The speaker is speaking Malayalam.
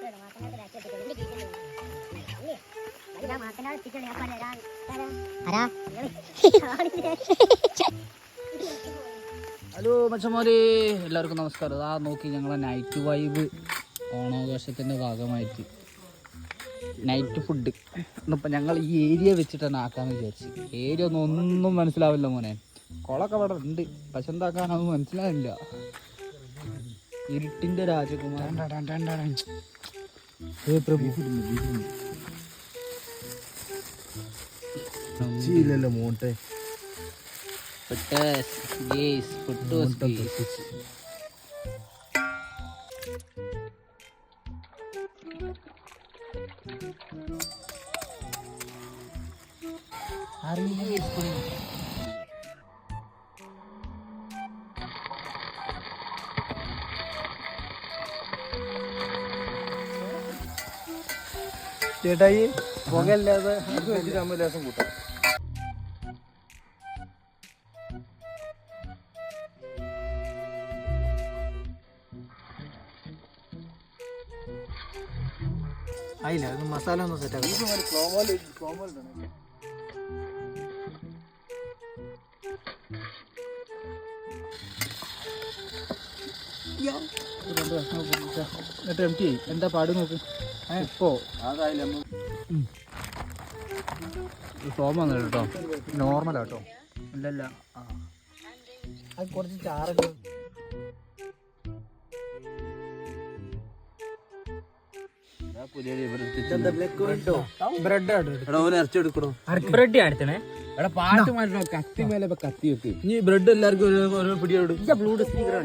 ഹലോ മച്ചന്മാരെ, എല്ലാവർക്കും നമസ്കാരം. അതാ നോക്കി ഞങ്ങളെ നൈറ്റ് വൈബ് ഓണാഘോഷത്തിൻ്റെ ഭാഗമായിട്ട് നൈറ്റ് ഫുഡ് ഇന്നിപ്പോൾ ഞങ്ങൾ ഈ ഏരിയ വെച്ചിട്ടാണ് ആക്കാമെന്ന് വിചാരിച്ചു. ഏരിയ ഒന്നും മനസ്സിലാവില്ല മോനെ. കുളമൊക്കെ അവിടെ ഉണ്ട്, പക്ഷെ എന്താക്കാനൊന്നും മനസ്സിലാവില്ല. ഇരുട്ടിൻ്റെ രാജകുമാരൻ മോട്ടെ ചേട്ടായി പുകയല്ലാതെ ലേസം കൂട്ടാം. ആയില്ല, അത് മസാല ഒന്ന് സെറ്റ് ആക്കാം. എന്താ പാട് നോക്ക്. ഇപ്പോ സോമ കേട്ടോ, നോർമലാട്ടോ. ഇല്ലല്ല. അത് കുറച്ച് ചാറൊക്കെ ബ്രെഡ് അടുത്തണേ. എടാ പാട്ട് മാറ്റണോ, കത്തി മേലെ കത്തി വെക്ക്. ഇനി ബ്രെഡ് എല്ലാവർക്കും ഓരോ പിടിയോട്. Bluetooth speaker